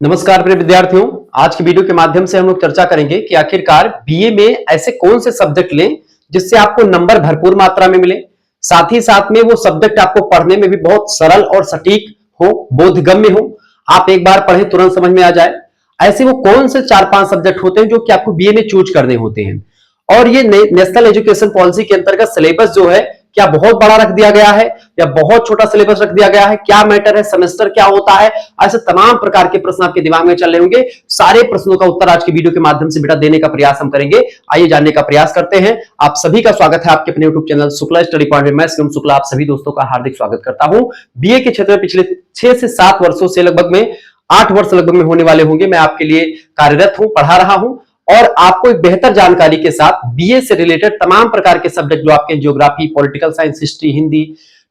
नमस्कार प्रिय विद्यार्थियों। आज की वीडियो के माध्यम से हम लोग चर्चा करेंगे कि आखिरकार बीए में ऐसे कौन से सब्जेक्ट लें जिससे आपको नंबर भरपूर मात्रा में मिले, साथ ही साथ में वो सब्जेक्ट आपको पढ़ने में भी बहुत सरल और सटीक हो, बोधगम्य हो, आप एक बार पढ़े तुरंत समझ में आ जाए। ऐसे वो कौन से 4-5 सब्जेक्ट होते हैं जो कि आपको बीए में चूज करने होते हैं। और ये नेशनल एजुकेशन पॉलिसी के अंतर्गत सिलेबस जो है क्या बहुत बड़ा रख दिया गया है या बहुत छोटा सिलेबस रख दिया गया है, क्या मैटर है, सेमेस्टर क्या होता है, ऐसे तमाम प्रकार के प्रश्न आपके दिमाग में चल रहे होंगे। सारे प्रश्नों का उत्तर आज की वीडियो के माध्यम से बेटा देने का प्रयास हम करेंगे। आइए जानने का प्रयास करते हैं। आप सभी का स्वागत है आपके अपने YouTube channel Shukla study point में। मैं शुक्ला आप सभी दोस्तों का हार्दिक स्वागत करता हूं। बीए के क्षेत्र में पिछले 6 से 7 वर्षों से लगभग में 8 वर्ष लगभग में होने वाले होंगे मैं आपके लिए कार्यरत हूं, पढ़ा रहा हूं और आपको एक बेहतर जानकारी के साथ बीए से रिलेटेड तमाम प्रकार के सब्जेक्ट जो आपके geography, political science, history, Hindi,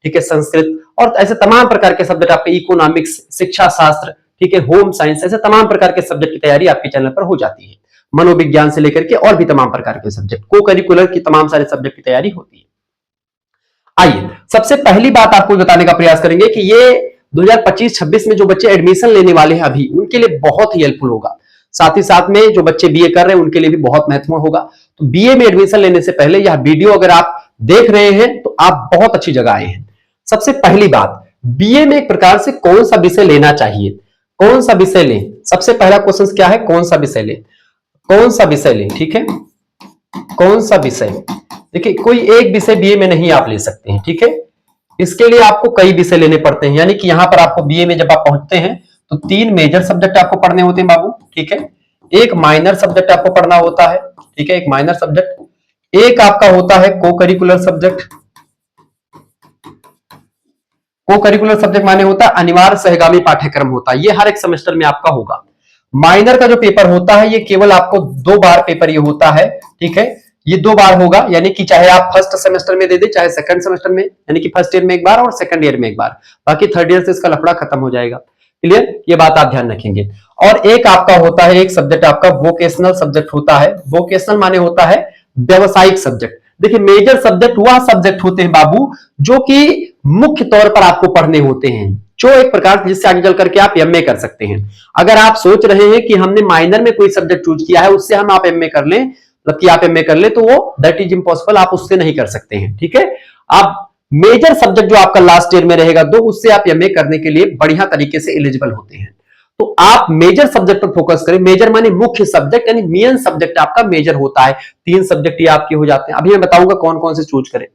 ठीक है, संस्कृत और ऐसे तमाम प्रकार के सब्जेक्ट आपके इकोनॉमिक्स, शिक्षा शास्त्र, ठीक है, होम साइंस, ऐसे तमाम प्रकार के सब्जेक्ट की तैयारी आपके चैनल पर हो जाती है। मनोविज्ञान से लेकर के और भी तमाम प्रकार के सब्जेक्ट, को करिकुलर की तमाम सारे सब्जेक्ट की तैयारी होती है। आइए सबसे पहली बात आपको बताने का प्रयास करेंगे कि ये 2025-26 में जो बच्चे एडमिशन लेने वाले हैं अभी उनके लिए बहुत ही हेल्पफुल होगा। साथ ही साथ में जो बच्चे बीए कर रहे हैं उनके लिए भी बहुत महत्वपूर्ण होगा। तो बीए में एडमिशन लेने से पहले यह वीडियो अगर आप देख रहे हैं तो आप बहुत अच्छी जगह आए हैं। सबसे पहली बात, बीए में एक प्रकार से कौन सा विषय लेना चाहिए, कौन सा विषय लें। सबसे पहला क्वेश्चन क्या है, कौन सा विषय लें, कौन सा विषय लें, ठीक है, कौन सा विषय। देखिए कोई एक विषय बीए में नहीं आप ले सकते हैं, ठीक है, इसके लिए आपको कई विषय लेने पड़ते हैं। यानी कि यहां पर आपको बीए में जब आप पहुंचते हैं तो 3 मेजर सब्जेक्ट आपको पढ़ने होते हैं बाबू, ठीक है, एक माइनर सब्जेक्ट आपको पढ़ना होता है, ठीक है, एक माइनर सब्जेक्ट, एक आपका होता है को करिकुलर सब्जेक्ट। को करिकुलर सब्जेक्ट माने होता है अनिवार्य सहगामी पाठ्यक्रम होता है, ये हर एक सेमेस्टर में आपका होगा। माइनर का जो पेपर होता है ये केवल आपको 2 बार पेपर ये होता है, ठीक है, ये 2 बार होगा। यानी कि चाहे आप फर्स्ट सेमेस्टर में दे दे चाहे सेकंड सेमेस्टर में, यानी कि फर्स्ट ईयर में एक बार और सेकंड ईयर में एक बार, बाकी थर्ड ईयर से इसका लफड़ा खत्म हो जाएगा। क्लियर, ये बात आप ध्यान रखेंगे। और एक आपका होता है, एक सब्जेक्ट आपका वोकेशनल सब्जेक्ट होता है। वोकेशनल माने होता है व्यावसायिक सब्जेक्ट। देखिए मेजर सब्जेक्ट वह सब्जेक्ट होते हैं बाबू जो कि मुख्य तौर पर आपको पढ़ने होते हैं, जो एक प्रकार जिससे आगे चल करके आप एमए कर सकते हैं। अगर आप सोच रहे हैं कि हमने माइनर में कोई सब्जेक्ट चूज किया है उससे हम आप एमए कर लें, मतलब कि आप एमए कर ले, तो वो दैट इज इम्पॉसिबल, आप उससे नहीं कर सकते हैं, ठीक है। आप मेजर सब्जेक्ट जो आपका लास्ट ईयर में रहेगा दो, उससे आप एमए करने के लिए बढ़िया तरीके से एलिजिबल होते हैं। तो आप मेजर सब्जेक्ट पर फोकस करें। मेजर माने मुख्य सब्जेक्ट, यानी मेन सब्जेक्ट आपका मेजर होता है। 3 सब्जेक्ट ये आपके हो जाते हैं। अभी मैं बताऊंगा कौन कौन से चूज करें।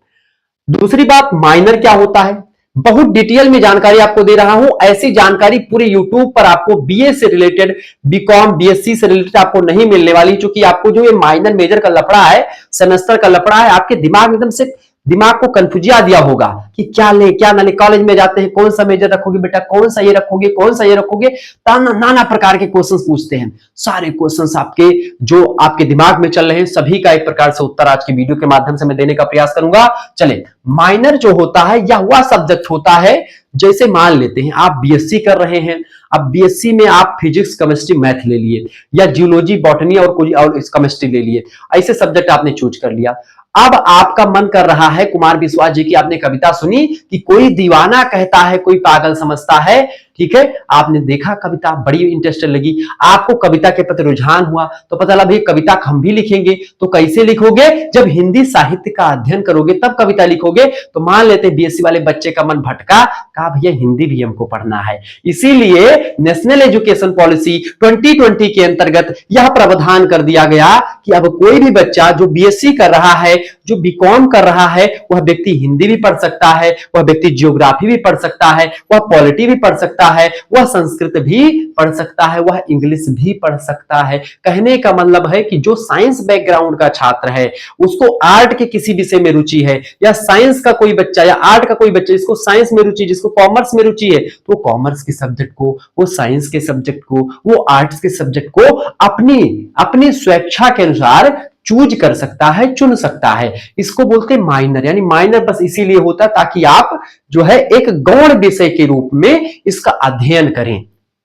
दूसरी बात, माइनर क्या होता है, बहुत डिटेल में जानकारी आपको दे रहा हूं। ऐसी जानकारी पूरे यूट्यूब पर आपको बीए से रिलेटेड, बीकॉम, बीएससी से रिलेटेड आपको नहीं मिलने वाली, क्योंकि आपको जो ये माइनर मेजर का लफड़ा है, सेमेस्टर का लफड़ा है, आपके दिमाग में एकदम से दिमाग को कंफ्यूजिया दिया होगा कि क्या ले क्या ना ले। कॉलेज में जाते हैं कौन सा मेजर रखोगे बेटा, कौन सा ये रखोगे, कौन सा ये रखोगे, नाना प्रकार के क्वेश्चंस पूछते हैं। सारे क्वेश्चंस आपके जो आपके दिमाग में चल रहे हैं सभी का एक प्रकार से उत्तर आज की वीडियो के माध्यम से मैं देने का प्रयास करूंगा। चले, माइनर जो होता है यह वह सब्जेक्ट होता है, जैसे मान लेते हैं आप बीएससी कर रहे हैं, अब बीएससी में आप फिजिक्स, केमिस्ट्री, मैथ ले लिए, या जियोलॉजी, बॉटनी और कोई और केमिस्ट्री ले लिए, ऐसे सब्जेक्ट आपने चूज कर लिया। अब आपका मन कर रहा है, कुमार विश्वास जी की आपने कविता सुनी कि कोई दीवाना कहता है कोई पागल समझता है, ठीक है, आपने देखा कविता, बड़ी इंटरेस्टेड लगी, आपको कविता के प्रति रुझान हुआ, तो पता लगा भाई कविता हम भी लिखेंगे। तो कैसे लिखोगे, जब हिंदी साहित्य का अध्ययन करोगे तब कविता लिखोगे। तो मान लेते हैं बीएससी वाले बच्चे का मन भटका, कहा भैया हिंदी भी हमको पढ़ना है। इसीलिए नेशनल एजुकेशन पॉलिसी 2020 के अंतर्गत यह प्रावधान कर दिया गया कि अब कोई भी बच्चा जो बीएससी कर रहा है, जो बीकॉम कर रहा है, वह व्यक्ति हिंदी भी पढ़ सकता है, वह व्यक्ति ज्योग्राफी भी पढ़ सकता है, वह पॉलिटी भी पढ़ सकता है, वह संस्कृत भी पढ़ सकता है, वह इंग्लिश भी पढ़ सकता है। कहने का मतलब है कि जो साइंस बैकग्राउंड का छात्र है, उसको आर्ट के किसी विषय में रुचि है, या साइंस का कोई बच्चा या आर्ट का कोई बच्चा जिसको साइंस में रुचि, जिसको कॉमर्स में रुचि है, तो कॉमर्स के सब्जेक्ट को, वो साइंस के सब्जेक्ट को, वो आर्ट्स के सब्जेक्ट को अपनी स्वेच्छा के अनुसार चूज कर सकता है, चुन सकता है। इसको बोलते हैं माइनर। यानी माइनर बस इसीलिए होता है ताकि आप जो है एक गौण विषय के रूप में इसका अध्ययन करें,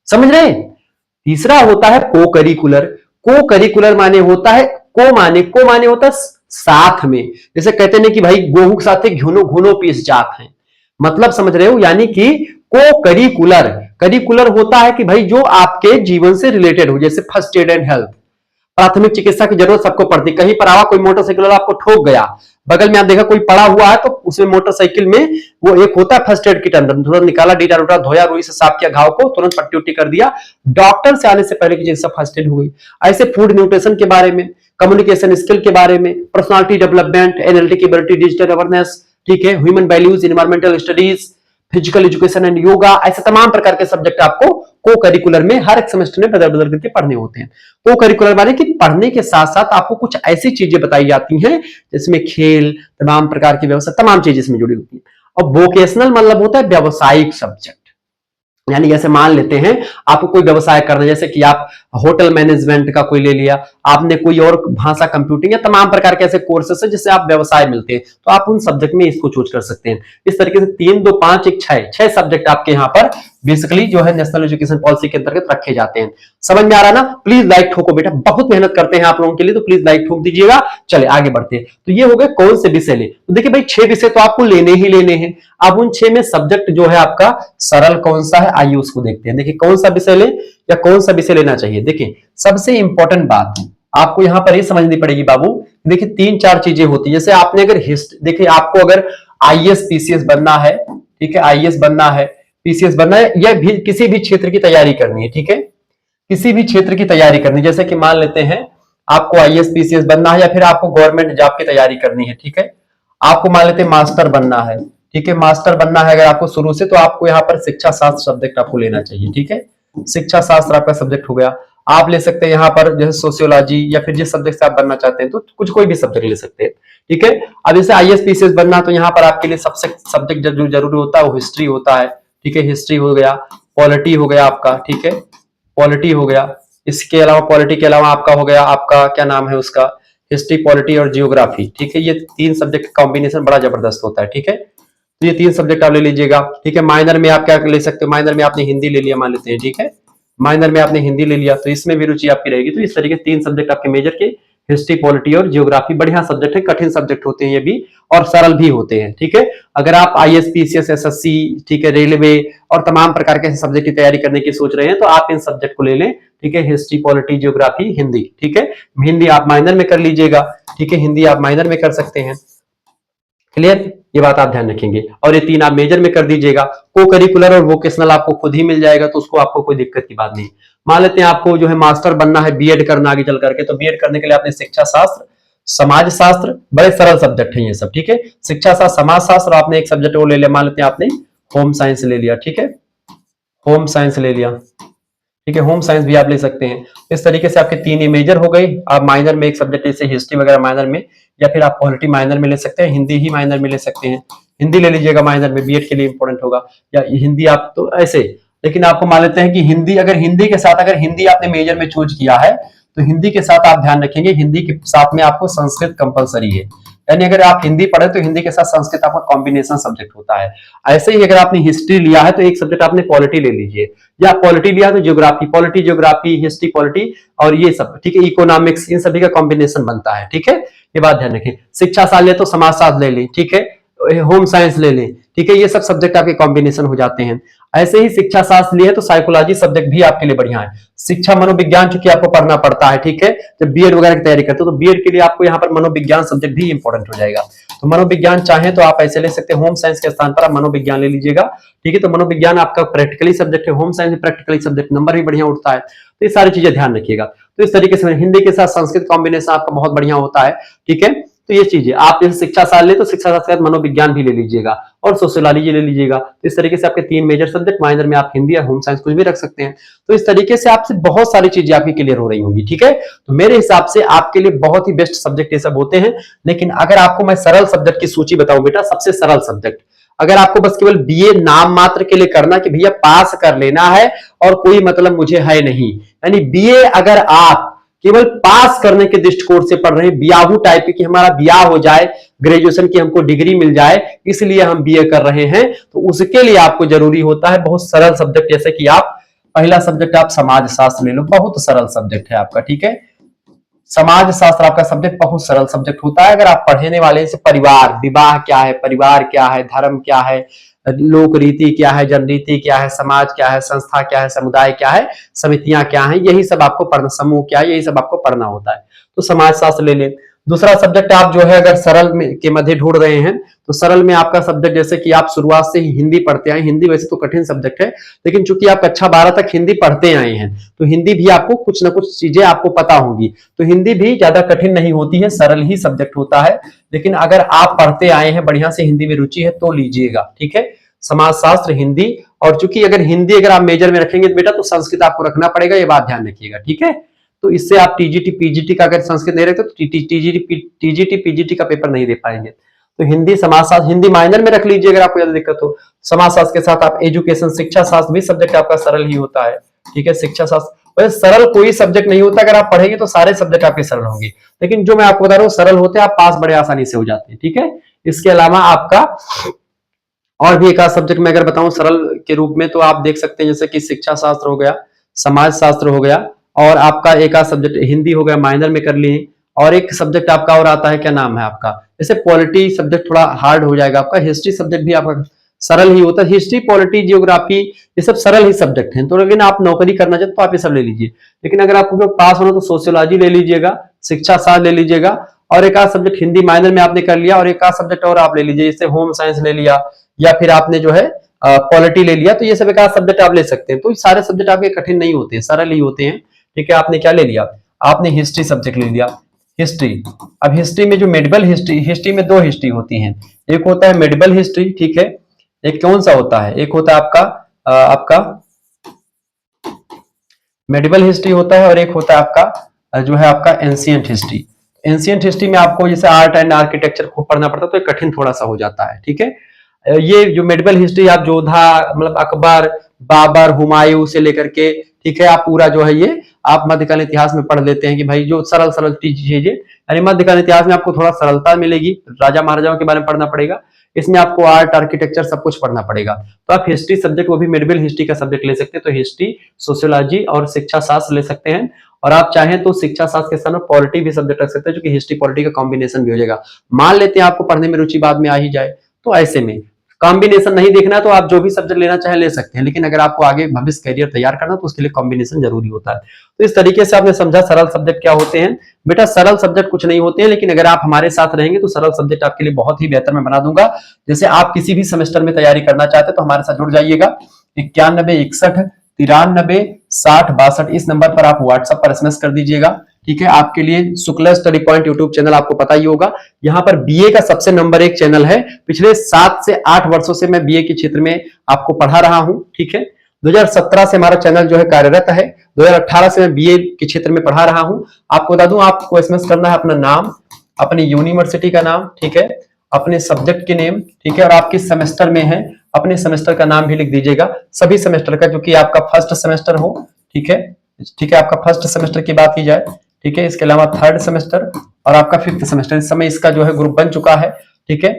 समझ रहे। तीसरा होता है को करिकुलर। को करिकुलर माने होता है, को माने होता है साथ में। जैसे कहते हैं कि भाई गोहू के साथ घुनो घुनो पीस जात है, मतलब समझ रहे हो। यानी कि को करिकुलर करिकुलर होता है कि भाई जो आपके जीवन से रिलेटेड हो, जैसे फर्स्ट एड एंड हेल्थ, प्राथमिक चिकित्सा की जरूरत सबको पड़ती है। कहीं पर आवा कोई मोटरसाइकिल वाला आपको ठोक गया, बगल में आप देखा कोई पड़ा हुआ है, तो उसमें मोटरसाइकिल में वो एक होता है फर्स्ट एड किट, अंदर तुरंत निकाला, डीटा डूटा धोया, रुई से साफ किया घाव को, तुरंत पट्टी उट्टी कर दिया, डॉक्टर से आने से पहले की चिकित्सा फर्स्ट एड हो गई। ऐसे फूड न्यूट्रिशन के बारे में, कम्युनिकेशन स्किल के बारे में, personality development, analytic ability, digital awareness, ठीक है, human values, environmental studies, physical education and yoga, ऐसे तमाम प्रकार के सब्जेक्ट आपको को करिकुलर में हर एक सेमेस्टर में बदल बदल करके पढ़ने होते हैं। को करिकुलर माने कि पढ़ने के साथ साथ आपको कुछ ऐसी चीजें बताई जाती हैं जिसमें खेल, तमाम प्रकार की व्यवस्था, तमाम चीजें इसमें जुड़ी होती है। और वोकेशनल मतलब होता है व्यावसायिक सब्जेक्ट, यानी जैसे मान लेते हैं आपको कोई व्यवसाय करना है, जैसे कि आप होटल मैनेजमेंट का कोई ले लिया, आपने कोई और भाषा कंप्यूटिंग या तमाम प्रकार के ऐसे कोर्सेस है जिससे आप व्यवसाय मिलते हैं, तो आप उन सब्जेक्ट में इसको चूज कर सकते हैं। इस तरीके से 3, 2, 5, 1, 6 सब्जेक्ट आपके यहाँ पर बेसिकली जो है नेशनल एजुकेशन पॉलिसी के अंतर्गत रखे जाते हैं। समझ में आ रहा है ना? प्लीज लाइक ठोको बेटा, बहुत मेहनत करते हैं आप लोगों के लिए, तो प्लीज लाइक ठोक दीजिएगा। चले आगे बढ़ते हैं। तो ये हो गए कौन से विषय ले, तो देखिए भाई 6 विषय तो आपको लेने ही लेने हैं। अब उन 6 में सब्जेक्ट जो है आपका सरल कौन सा है, आइए उसको देखते हैं। देखिए कौन सा विषय ले या कौन सा विषय लेना चाहिए। देखिए सबसे इंपॉर्टेंट बात आपको यहां पर ये समझनी पड़ेगी बाबू, देखिए 3-4 चीजें होती है। जैसे आपने अगर हिस्ट्री, देखिए आपको अगर आईएएस पीसीएस बनना है, ठीक है, आईएएस बनना है, पीसीएस बनना है, या भी किसी भी क्षेत्र की तैयारी करनी है, ठीक है, किसी भी क्षेत्र की तैयारी करनी, जैसे कि मान लेते हैं आपको आईएएस पीसीएस बनना है, या फिर आपको गवर्नमेंट जॉब की तैयारी करनी है, ठीक है, आपको मान लेते हैं मास्टर बनना है, ठीक है, मास्टर बनना है अगर आपको शुरू से, तो आपको यहाँ पर शिक्षा शास्त्र सब्जेक्ट आपको लेना चाहिए, ठीक है, शिक्षा शास्त्र आपका सब्जेक्ट हो गया। आप ले सकते हैं यहाँ पर जैसे सोशियोलॉजी, या फिर जिस सब्जेक्ट से आप बनना चाहते हैं तो कुछ कोई भी सब्जेक्ट ले सकते हैं, ठीक है। अब जैसे आईएएस पीसीएस बनना, तो यहाँ पर आपके लिए सबसे सब्जेक्ट जो जरूरी होता है वो हिस्ट्री होता है, ठीक है, हिस्ट्री हो गया, पॉलिटी हो गया आपका, ठीक है, पॉलिटी हो गया। इसके अलावा पॉलिटी के अलावा आपका हो गया, आपका क्या नाम है उसका, हिस्ट्री, पॉलिटी और जियोग्राफी, ठीक है। ये 3 सब्जेक्ट का कॉम्बिनेशन बड़ा जबरदस्त होता है, ठीक है। तो ये 3 सब्जेक्ट आप ले लीजिएगा, ठीक है। माइनर में आप क्या ले सकते हो, माइनर में आपने हिंदी ले लिया मान लेते हैं, ठीक है, माइनर में आपने हिंदी ले लिया, तो इसमें भी रुचि आपकी रहेगी। तो इस तरीके 3 सब्जेक्ट आपके मेजर के, हिस्ट्री, पॉलिटी और जियोग्राफी, बढ़िया सब्जेक्ट है, कठिन सब्जेक्ट होते हैं ये भी, और सरल भी होते हैं, ठीक है। अगर आप आईएएस पीसीएस एसएससी, ठीक है, रेलवे और तमाम प्रकार के सब्जेक्ट की तैयारी करने की सोच रहे हैं, तो आप इन सब्जेक्ट को ले लें, ठीक है, हिस्ट्री, पॉलिटी, जियोग्राफी, हिंदी, ठीक है। हिंदी आप माइनर में कर लीजिएगा, ठीक है, हिंदी आप माइनर में कर सकते हैं, क्लियर, ये बात आप ध्यान रखेंगे। और ये 3 आप मेजर में कर दीजिएगा। को करिकुलर और वोकेशनल आपको खुद ही मिल जाएगा, तो उसको आपको कोई दिक्कत की बात नहीं। मान लेते हैं आपको जो है मास्टर बनना है, बीएड करना आगे चल करके, तो बीएड करने के लिए आपने शिक्षा शास्त्र, समाज शास्त्र, बड़े सरल सब्जेक्ट है ये सब, ठीक है, शिक्षा शास्त्र, समाज शास्त्र, आपने एक सब्जेक्ट वो ले लिया, मान लेते हैं आपने होम साइंस ले लिया, ठीक है, होम साइंस ले लिया, ठीक है, होम साइंस भी आप ले सकते हैं। इस तरीके से आपके 3 मेजर हो गई। आप माइनर में एक सब्जेक्ट जैसे हिस्ट्री वगैरह माइनर में, या फिर आप पॉलिटी माइनर में ले सकते हैं, हिंदी ही माइनर में ले सकते हैं, हिंदी ले लीजिएगा माइनर में, बीएड के लिए इंपॉर्टेंट होगा, या हिंदी आप तो ऐसे। लेकिन आपको मान लेते हैं कि हिंदी, अगर हिंदी के साथ, अगर हिंदी आपने मेजर में चूज किया है, तो हिंदी के साथ आप ध्यान रखेंगे, हिंदी के साथ में आपको संस्कृत कंपलसरी है, यानी अगर आप हिंदी पढ़े तो हिंदी के साथ संस्कृत आपका कॉम्बिनेशन सब्जेक्ट होता है। ऐसे ही अगर आपने हिस्ट्री लिया है तो एक सब्जेक्ट आपने पॉलिटी ले लीजिए, या पॉलिटी लिया तो geography, polity geography, history polity और ये सब, ठीक है, इकोनॉमिक्स, इन सभी का कॉम्बिनेशन बनता है, ठीक है, ये बात ध्यान रखें। शिक्षा शास्त्र ले तो समाज शास्त्र ले लें, ठीक है, होम साइंस ले लें, ठीक है, ये सब सब्जेक्ट आपके कॉम्बिनेशन हो जाते हैं। ऐसे ही शिक्षा शास्त्र लिए तो साइकोलॉजी सब्जेक्ट भी आपके लिए बढ़िया है। शिक्षा मनोविज्ञान चूंकि आपको पढ़ना पड़ता है, ठीक है, जब बीएड वगैरह की तैयारी करते हो तो बीएड के लिए आपको यहाँ पर मनोविज्ञान सब्जेक्ट भी इंपॉर्टेंट हो जाएगा। तो मनोविज्ञान चाहे तो आप ऐसे ले सकते हैं, होम साइंस के स्थान पर आप मनोविज्ञान ले लीजिएगा, ठीक है। तो मनोविज्ञान आपका प्रैक्टिकली सब्जेक्ट है, होम साइंस में प्रैक्टिकली सब्जेक्ट, नंबर भी बढ़िया उठता है। तो ये सारी चीजें ध्यान रखिएगा। तो इस तरीके से हिंदी के साथ संस्कृत कॉम्बिनेशन आपका बहुत बढ़िया होता है, ठीक है। तो ये चीजें आप जैसे शिक्षा शास्त्र ले तो शिक्षा शास्त्र के साथ मनोविज्ञान भी ले लीजिएगा, और सोशियोलॉजी ले लीजिएगा। तो इस तरीके से आपके 3 मेजर सब्जेक्ट, माइनर में आप हिंदी या होम साइंस कुछ भी रख सकते हैं। तो इस तरीके से आपसे बहुत सारी चीजें आपकी क्लियर हो रही होंगी, ठीक है। तो मेरे हिसाब से आपके लिए बहुत ही बेस्ट सब्जेक्ट ये सब होते हैं। लेकिन अगर आपको मैं सरल सब्जेक्ट की सूची बताऊं बेटा, सबसे सरल सब्जेक्ट, अगर आपको बस केवल बीए नाम मात्र के लिए करना कि भैया पास कर लेना है और कोई मतलब मुझे है नहीं, यानी बीए अगर आप केवल पास करने के दृष्टिकोण से पढ़ रहे हैं, बियाहू टाइप की हमारा बियाह हो जाए, ग्रेजुएशन की हमको डिग्री मिल जाए, इसलिए हम बीए कर रहे हैं, तो उसके लिए आपको जरूरी होता है बहुत सरल सब्जेक्ट। जैसे कि आप पहला सब्जेक्ट आप समाज शास्त्र ले लो, बहुत सरल सब्जेक्ट है आपका, ठीक है। समाज शास्त्र आपका सब्जेक्ट बहुत सरल सब्जेक्ट होता है। अगर आप पढ़ने वाले से परिवार, विवाह क्या है, परिवार क्या है, धर्म क्या है, लोक रीति क्या है, जनरीति क्या है, समाज क्या है, संस्था क्या है, समुदाय क्या है, समितियां क्या है, यही सब आपको पढ़ना, समूह क्या है, यही सब आपको पढ़ना होता है। तो समाज शास्त्र ले लें। दूसरा सब्जेक्ट आप जो है अगर सरल में के मध्य ढूंढ रहे हैं तो सरल में आपका सब्जेक्ट, जैसे कि आप शुरुआत से ही हिंदी पढ़ते आए, हिंदी वैसे तो कठिन सब्जेक्ट है, लेकिन चूंकि आप कक्षा 12 तक हिंदी पढ़ते आए हैं तो हिंदी भी आपको कुछ ना कुछ चीजें आपको पता होंगी, तो हिंदी भी ज्यादा कठिन नहीं होती है, सरल ही सब्जेक्ट होता है। लेकिन अगर आप पढ़ते आए हैं, बढ़िया से हिंदी में रुचि है तो लीजिएगा, ठीक है। समाजशास्त्र, हिंदी, और चूंकि अगर हिंदी अगर आप मेजर में रखेंगे तो बेटा तो संस्कृत आपको रखना पड़ेगा, ये बात ध्यान रखिएगा, ठीक है। तो इससे आप टीजीटी पीजीटी का अगर संस्कृत नहीं रखते तो टीजीटी पीजीटी का पेपर नहीं दे पाएंगे। तो हिंदी, समाजशास्त्र, हिंदी माइनर में रख लीजिए अगर आपको ज्यादा दिक्कत हो। समाजशास्त्र के साथ आप एजुकेशन, शिक्षा शास्त्र भी सब्जेक्ट आपका सरल ही होता है, ठीक है। शिक्षा शास्त्र, वैसे सरल कोई सब्जेक्ट नहीं होता, अगर आप पढ़ेंगे तो सारे सब्जेक्ट आपके सरल होंगे, लेकिन जो मैं आपको बता रहा हूँ सरल होते हैं, आप पास बड़े आसानी से हो जाते हैं, ठीक है। इसके अलावा आपका और भी एक आध सब्जेक्ट मैं अगर बताऊं सरल के रूप में तो आप देख सकते हैं, जैसे कि शिक्षा शास्त्र हो गया, समाज शास्त्र हो गया, और आपका एक आध सब्जेक्ट हिंदी हो गया, माइनर में कर लिए। और एक सब्जेक्ट आपका और आता है, क्या नाम है आपका, जैसे पॉलिटी सब्जेक्ट थोड़ा हार्ड हो जाएगा आपका। हिस्ट्री सब्जेक्ट भी आपका सरल ही होता है, हिस्ट्री, पॉलिटी, जियोग्राफी, ये सब सरल ही सब्जेक्ट हैं। तो लेकिन आप नौकरी करना चाहते तो आप ये सब ले लीजिए, लेकिन अगर आपको पास होना तो सोशियोलॉजी ले लीजिएगा, शिक्षा शास्त्र ले लीजिएगा, और एक आध सब्जेक्ट हिंदी माइनर में आपने कर लिया, और एक आध सब्जेक्ट और आप ले लीजिए, जैसे होम साइंस ले लिया, या फिर आपने जो है पॉलिटी ले लिया, तो ये सब एक आध सब्जेक्ट आप ले सकते हैं। तो सारे सब्जेक्ट आपके कठिन नहीं होते हैं, सरल ही होते हैं, ठीक है। आपने क्या ले लिया, आपने हिस्ट्री सब्जेक्ट ले लिया, हिस्ट्री। अब हिस्ट्री में जो मेडिवल हिस्ट्री, हिस्ट्री में दो हिस्ट्री होती हैं, एक होता है मेडिवल हिस्ट्री, ठीक है। एक कौन सा होता है, एक होता है आपका मेडिवल हिस्ट्री होता है, और एक होता है आपका जो है आपका एंशिएंट हिस्ट्री। एंशिएंट हिस्ट्री में आपको जैसे आर्ट एंड आर्किटेक्चर खूब पढ़ना पड़ता है, तो ये कठिन थोड़ा सा हो जाता है, ठीक है। ये जो मेडिवल हिस्ट्री आप जोधा, मतलब अकबर, बाबर, हुमायूं से लेकर के, ठीक है, आप पूरा जो है ये आप मध्यकालीन इतिहास में पढ़ लेते हैं कि भाई जो सरल सरल चीजें, यानी मध्यकालीन इतिहास में आपको थोड़ा सरलता मिलेगी, राजा महाराजाओं के बारे में पढ़ना पड़ेगा, इसमें आपको आर्ट, आर्किटेक्चर सब कुछ पढ़ना पड़ेगा। तो आप हिस्ट्री सब्जेक्ट, वो भी मेडिवल हिस्ट्री का सब्जेक्ट ले सकते हैं, तो हिस्ट्री, सोशियोलॉजी और शिक्षा शास्त्र ले सकते हैं। और आप चाहें तो शिक्षा शास्त्र के साथ पॉलिटी भी सब्जेक्ट रख सकते हैं, जो कि हिस्ट्री पॉलिटी का कॉम्बिनेशन भी हो जाएगा। मान लेते हैं आपको पढ़ने में रुचि बाद में आ ही जाए, तो ऐसे में कॉम्बिनेशन नहीं देखना, तो आप जो भी सब्जेक्ट लेना चाहे ले सकते हैं, लेकिन अगर आपको आगे भविष्य करियर तैयार करना तो उसके लिए कॉम्बिनेशन जरूरी होता है। तो इस तरीके से आपने समझा सरल सब्जेक्ट क्या होते हैं। बेटा सरल सब्जेक्ट कुछ नहीं होते हैं, लेकिन अगर आप हमारे साथ रहेंगे तो सरल सब्जेक्ट आपके लिए बहुत ही बेहतर मैं बना दूंगा। जैसे आप किसी भी सेमेस्टर में तैयारी करना चाहते हैं तो हमारे साथ जुड़ जाइएगा, 9161936062, इस नंबर पर आप व्हाट्सएप पर एसएमएस कर दीजिएगा, ठीक है। आपके लिए Shukla study point YouTube channel आपको पता ही होगा, यहाँ पर बीए का सबसे नंबर 1 चैनल है। पिछले 7 से 8 वर्षों से मैं बीए के क्षेत्र में आपको पढ़ा रहा हूं, ठीक है। 2017 से हमारा चैनल जो है कार्यरत है, 2018 से मैं बीए के क्षेत्र में पढ़ा रहा हूं। आपको बता दूं, आपको एसएमएस करना है अपना नाम, अपनी यूनिवर्सिटी का नाम, ठीक है, अपने सब्जेक्ट के नेम, ठीक है, और आप किस सेमेस्टर में है अपने सेमेस्टर का नाम भी लिख दीजिएगा, सभी सेमेस्टर का, जो कि आपका फर्स्ट सेमेस्टर हो, ठीक है, ठीक है, आपका फर्स्ट सेमेस्टर की बात की जाए, ठीक है। इसके अलावा थर्ड सेमेस्टर और आपका 5th सेमेस्टर, इस समय इसका जो है ग्रुप बन चुका है, ठीक है।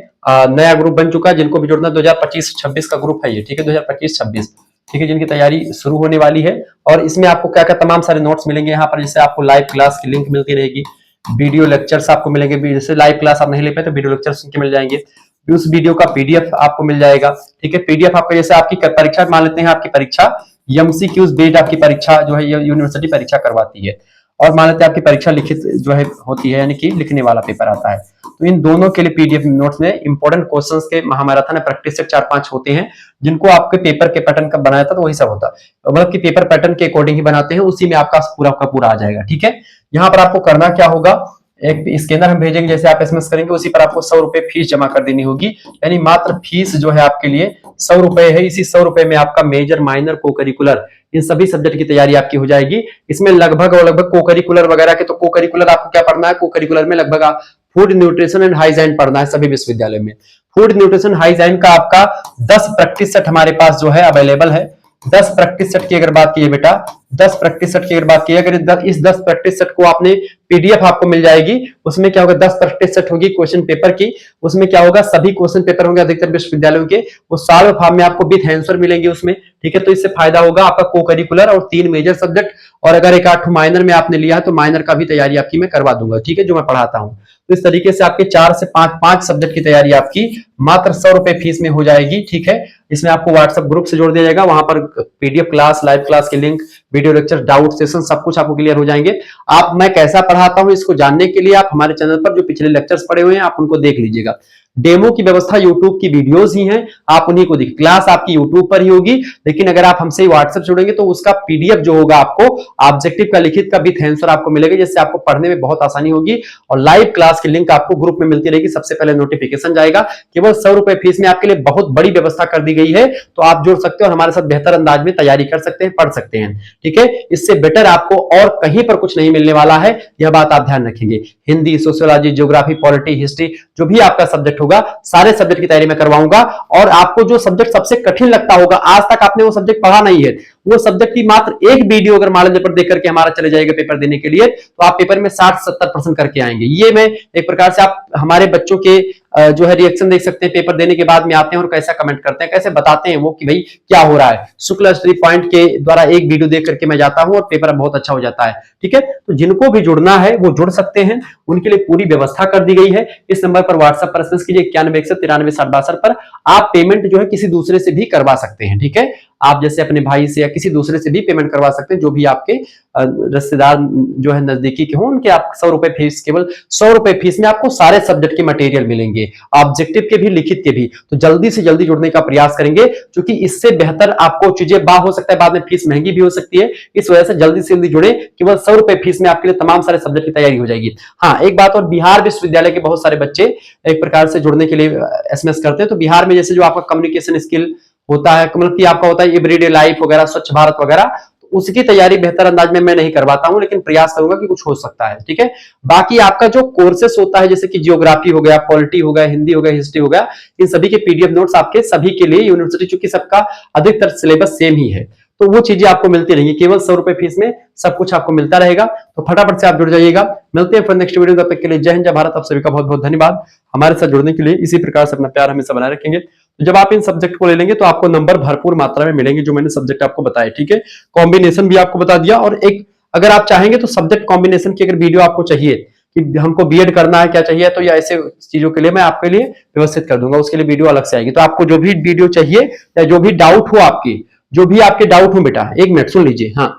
नया ग्रुप बन चुका है, जिनको भी जुड़ना 2025-26 का ग्रुप है ये, ठीक है, 2025-26, ठीक है, जिनकी तैयारी शुरू होने वाली है। और इसमें आपको क्या क्या तमाम सारे नोट्स मिलेंगे यहाँ पर, जैसे आपको लाइव क्लास की लिंक मिलती रहेगी, वीडियो लेक्चर्स आपको मिलेंगे, जैसे लाइव क्लास आप नहीं ले पाए तो वीडियो लेक्चर्स उनके मिल जाएंगे, उस वीडियो का पीडीएफ आपको मिल जाएगा, ठीक है। पीडीएफ आपका, जैसे आपकी परीक्षा मान लेते हैं, आपकी परीक्षा एमसीक्यूज बेस्ड आपकी परीक्षा जो है यूनिवर्सिटी परीक्षा करवाती है, और मान लेते हैं आपकी परीक्षा लिखित जो है होती है, यानी कि लिखने वाला पेपर आता है। तो इन दोनों के लिए पीडीएफ नोट्स में इंपॉर्टेंट क्वेश्चंस के महामैराथन प्रैक्टिस सेट 4-5 होते हैं, जिनको आपके पेपर के पैटर्न का बनाया था, तो वही सब होता है, मतलब कि पेपर पैटर्न के अकॉर्डिंग ही बनाते हैं, उसी में आपका पूरा का पूरा आ जाएगा, ठीक है। यहाँ पर आपको करना क्या होगा, एक स्कैनर हम भेजेंगे, जैसे आप एसएमएस करेंगे उसी पर आपको 100 रुपए फीस जमा कर देनी होगी, यानी मात्र फीस जो है आपके लिए 100 रुपए है। इसी 100 रुपए में आपका मेजर, माइनर, को करिकुलर इन सभी सब्जेक्ट की तैयारी आपकी हो जाएगी। इसमें लगभग को करिकुलर वगैरह के, तो को करिकुलर आपको क्या पढ़ना है, को करिकुलर में लगभग फूड न्यूट्रिशन एंड हाइजीन पढ़ना है सभी विश्वविद्यालय में। फूड न्यूट्रिशन हाइजीन का आपका 10 प्रैक्टिस सेट हमारे पास जो है अवेलेबल है। 10 प्रैक्टिस सेट की अगर बात की बेटा, 10 प्रैक्टिस सेट की अगर बात की, अगर इस 10 प्रैक्टिस सेट को आपने पीडीएफ आपको मिल जाएगी, उसमें क्या होगा, 10 प्रैक्टिस सेट होगी क्वेश्चन पेपर की, उसमें क्या होगा, सभी क्वेश्चन पेपर होंगे अधिकतर विश्वविद्यालयों के, वो सारे फॉर्म में आपको विद आंसर मिलेंगे उसमें, ठीक है। तो इससे फायदा होगा आपका को करिकुलर और 3 मेजर सब्जेक्ट, और अगर एक 8 माइनर में आपने लिया है तो माइनर का भी तैयारी आपकी मैं करवा दूंगा, ठीक है, जो मैं पढ़ाता हूँ। तो इस तरीके से आपके 4 से 5 सब्जेक्ट की तैयारी आपकी मात्र 100 रुपए फीस में हो जाएगी। ठीक है, इसमें आपको व्हाट्सएप ग्रुप से जोड़ दिया जाएगा, वहां पर पीडीएफ क्लास, लाइव क्लास के link, video lecture, doubt session सब कुछ आपको क्लियर हो जाएंगे। आप मैं कैसा पढ़ाता हूं इसको जानने के लिए आप हमारे चैनल पर जो पिछले लेक्चर्स पड़े हुए हैं आप उनको देख लीजिएगा। डेमो की व्यवस्था यूट्यूब की वीडियोस ही हैं, आप उन्हीं को देखिए। क्लास आपकी यूट्यूब पर ही होगी, लेकिन अगर आप हमसे व्हाट्सएप जुड़ेंगे तो उसका पीडीएफ जो होगा आपको ऑब्जेक्टिव का लिखित का विथ आंसर आपको मिलेगा, जिससे आपको पढ़ने में बहुत आसानी होगी। और लाइव क्लास की लिंक आपको ग्रुप में मिलती रहेगी, सबसे पहले नोटिफिकेशन जाएगा। केवल 100 रुपए फीस में आपके लिए बहुत बड़ी व्यवस्था कर दी गई है, तो आप जुड़ सकते हो और हमारे साथ बेहतर अंदाज में तैयारी कर सकते हैं, पढ़ सकते हैं। ठीक है, इससे बेटर आपको और कहीं पर कुछ नहीं मिलने वाला है, यह बात आप ध्यान रखेंगे। Hindi, sociology, geography, polity, history, जो भी आपका सब्जेक्ट होगा सारे सब्जेक्ट की तैयारी मैं करवाऊंगा। और आपको जो सब्जेक्ट सबसे कठिन लगता होगा, आज तक आपने वो सब्जेक्ट पढ़ा नहीं है, वो सब्जेक्ट की मात्र एक वीडियो अगर मान लीजिए देख करके हमारा चले जाएगा पेपर देने के लिए, तो आप पेपर में 60-70% करके आएंगे। ये मैं एक प्रकार से आप हमारे बच्चों के जो है रिएक्शन देख सकते हैं, पेपर देने के बाद में आते हैं और कैसा कमेंट करते हैं, कैसे बताते हैं वो कि भाई क्या हो रहा है। शुक्ला स्टडी पॉइंट के द्वारा एक वीडियो देख करके मैं जाता हूं और पेपर बहुत अच्छा हो जाता है। ठीक है, तो जिनको भी जुड़ना है वो जुड़ सकते हैं, उनके लिए पूरी व्यवस्था कर दी गई है। इस नंबर पर व्हाट्सएप पर मैसेज कीजिए 9161936062 पर। आप पेमेंट जो है किसी दूसरे से भी करवा सकते हैं। ठीक है, आप जैसे अपने भाई से या किसी दूसरे से भी पेमेंट करवा सकते हैं, जो भी आपके रिश्तेदार जो है नजदीकी के हों, उनके आप 100 रुपए फीस, केवल 100 रुपए फीस में आपको सारे सब्जेक्ट के मटेरियल मिलेंगे, ऑब्जेक्टिव के भी, लिखित के भी। तो जल्दी से जल्दी जुड़ने का प्रयास करेंगे, क्योंकि इससे बेहतर आपको चीजें हो सकता है बाद में फीस महंगी भी हो सकती है। इस वजह से जल्दी से जल्दी जुड़े, केवल 100 रुपए फीस में आपके लिए तमाम सारे सब्जेक्ट की तैयारी हो जाएगी। हाँ, एक बात और, बिहार विश्वविद्यालय के बहुत सारे बच्चे एक प्रकार से जुड़ने के लिए एसएमएस करते हैं। तो बिहार में जैसे जो आपका कम्युनिकेशन स्किल होता है, मतलब कि आपका होता है एवरीडे लाइफ वगैरह, स्वच्छ भारत वगैरह, तो उसकी तैयारी बेहतर अंदाज में मैं नहीं करवाता हूं, लेकिन प्रयास करूंगा कि कुछ हो सकता है। ठीक है, बाकी आपका जो कोर्सेस होता है, जैसे कि जियोग्राफी हो गया, पॉलिटी हो गया, हिंदी हो गया, हिस्ट्री हो गया, इन सभी के पीडीएफ नोट्स आपके सभी के लिए यूनिवर्सिटी, चूंकि सबका अधिकतर सिलेबस सेम ही है, तो वो चीजें आपको मिलती रहेंगी। केवल 100 रुपए फीस में सब कुछ आपको मिलता रहेगा। तो फटाफट से आप जुड़ जाइएगा। मिलते हैं फिर नेक्स्ट वीडियो, तब तक के लिए जय हिंद, जय भारत। आप सभी का बहुत बहुत धन्यवाद हमारे साथ जुड़ने के लिए। इसी प्रकार से अपना प्यार हमेशा बनाए रखेंगे। जब आप इन सब्जेक्ट को ले लेंगे तो आपको नंबर भरपूर मात्रा में मिलेंगे, जो मैंने सब्जेक्ट आपको बताया। ठीक है, कॉम्बिनेशन भी आपको बता दिया, और एक अगर आप चाहेंगे तो सब्जेक्ट कॉम्बिनेशन की अगर वीडियो आपको चाहिए कि हमको बीएड करना है क्या चाहिए, तो या ऐसे चीजों के लिए मैं आपके लिए व्यवस्थित कर दूंगा, उसके लिए वीडियो अलग से आएगी। तो आपको जो भी वीडियो चाहिए या जो भी डाउट हो आपकी, जो भी आपके डाउट हो बेटा, एक मिनट सुन लीजिए। हाँ,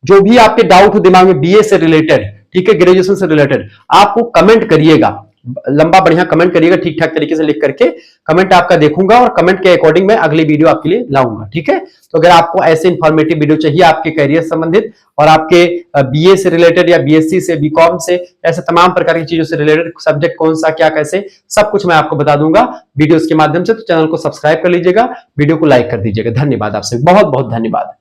जो भी आपके डाउट हो दिमाग में बीए से रिलेटेड, ठीक है, ग्रेजुएशन से रिलेटेड, आप वो कमेंट करिएगा, लंबा बढ़िया कमेंट करिएगा, ठीक ठाक तरीके से लिख करके कमेंट आपका देखूंगा और कमेंट के अकॉर्डिंग मैं अगली वीडियो आपके लिए लाऊंगा। ठीक है, तो अगर आपको ऐसे इंफॉर्मेटिव वीडियो चाहिए आपके करियर संबंधित और आपके बीए से रिलेटेड या बीएससी से, बीकॉम से, ऐसे तमाम प्रकार की चीजों से रिलेटेड, सब्जेक्ट कौन सा क्या कैसे, सब कुछ मैं आपको बता दूंगा वीडियोस के माध्यम से। तो चैनल को सब्सक्राइब कर लीजिएगा, वीडियो को लाइक कर दीजिएगा। धन्यवाद, आपसे बहुत बहुत धन्यवाद।